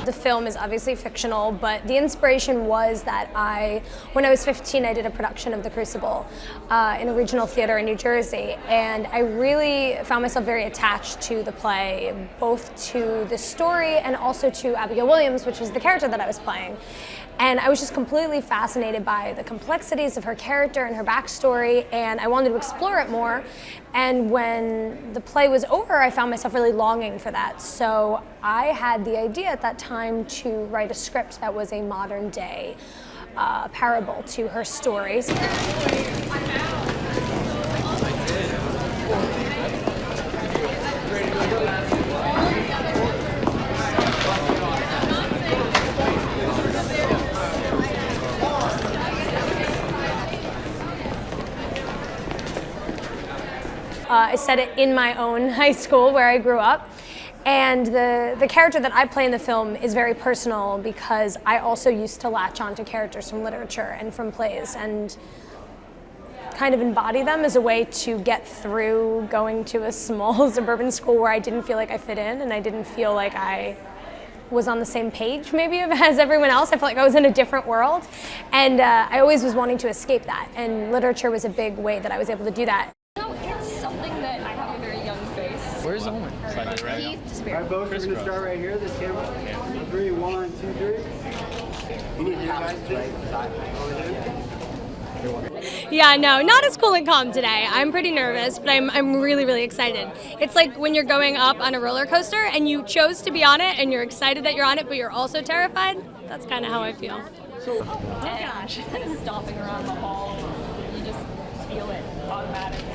The film is obviously fictional, but the inspiration was that when I was 15, I did a production of The Crucible in a regional theater in New Jersey, and I really found myself very attached to the play, both to the story and also to Abigail Williams, which was the character that I was playing. And I was just completely fascinated by the complexities of her character and her backstory, and I wanted to explore it more. And when the play was over, I found myself really longing for that. So I had the idea at that time to write a script that was a modern day parable to her stories. I set it in my own high school where I grew up, and the character that I play in the film is very personal because I also used to latch onto characters from literature and from plays and kind of embody them as a way to get through going to a small suburban school where I didn't feel like I fit in and I didn't feel like I was on the same page maybe as everyone else. I felt like I was in a different world, and I always was wanting to escape that, and literature was a big way that I was able to do that. Where's Owen? He disappeared. All right, folks, we're going to start right here. This camera. 3, 1, 2, 3. You need your guys to Yeah, no, not as cool and calm today. I'm pretty nervous, but I'm really, really excited. It's like when you're going up on a roller coaster and you chose to be on it and you're excited that you're on it, but you're also terrified. That's kind of how I feel. Oh gosh. Stomping around the hall, you just feel it automatically.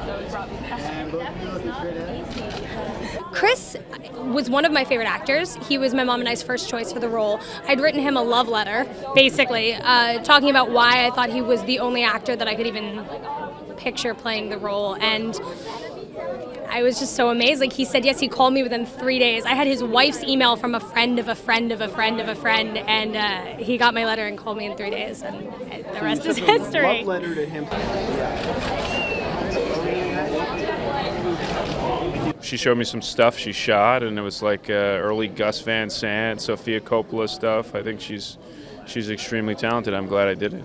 So it brought me back. Chris was one of my favorite actors. He was my mom and I's first choice for the role. I'd written him a love letter, basically, talking about why I thought he was the only actor that I could even picture playing the role, and I was just so amazed. Like, he said yes. He called me within 3 days. I had his wife's email from a friend of a friend of a friend of a friend, and he got my letter and called me in 3 days, and the rest is history. Love letter to him. She showed me some stuff she shot, and it was like early Gus Van Sant, Sofia Coppola stuff. I think she's extremely talented. I'm glad I did it.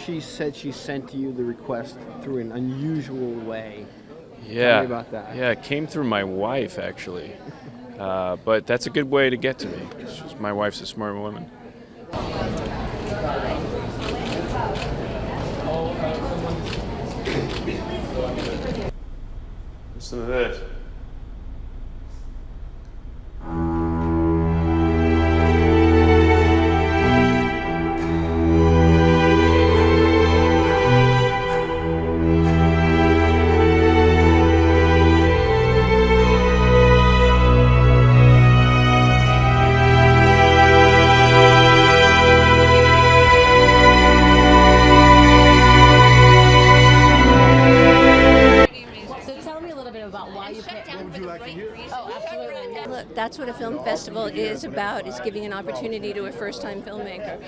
She said she sent to you the request through an unusual way. Yeah. Tell me about that. Yeah, it came through my wife, actually. But that's a good way to get to me. My wife's a smart woman. Listen to this. Look, that's what a film festival is about, is giving an opportunity to a first-time filmmaker.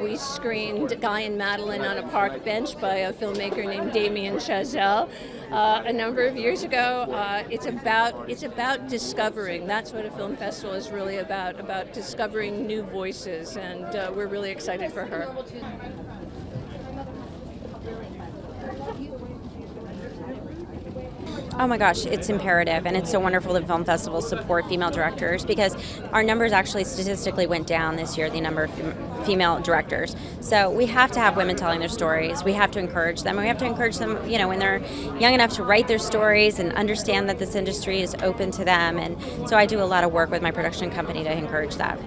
We screened Guy and Madeline on a park bench by a filmmaker named Damien Chazelle a number of years ago. It's about discovering. That's what a film festival is really about discovering new voices, and we're really excited for her. Oh my gosh, it's imperative, and it's so wonderful that film festivals support female directors, because our numbers actually statistically went down this year, the number of female directors. So we have to have women telling their stories. We have to encourage them, and we have to encourage them, when they're young enough to write their stories and understand that this industry is open to them. And so I do a lot of work with my production company to encourage that.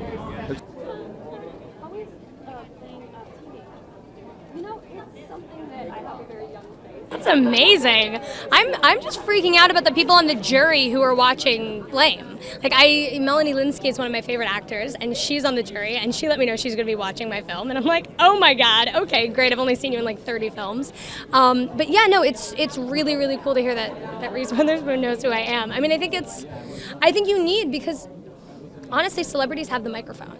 That's amazing. I'm just freaking out about the people on the jury who are watching Blame. Like, Melanie Lynskey is one of my favorite actors, and she's on the jury, and she let me know she's going to be watching my film, and I'm like, oh my god, okay, great. I've only seen you in like 30 films, but yeah, no, it's really, really cool to hear that Reese Witherspoon knows who I am. I mean, I think you need, because honestly, celebrities have the microphone.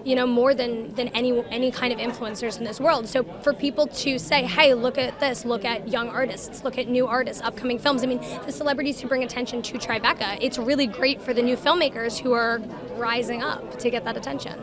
more than any kind of influencers in this world. So for people to say, hey, look at this, look at young artists, look at new artists, upcoming films. I mean, the celebrities who bring attention to Tribeca, it's really great for the new filmmakers who are rising up to get that attention.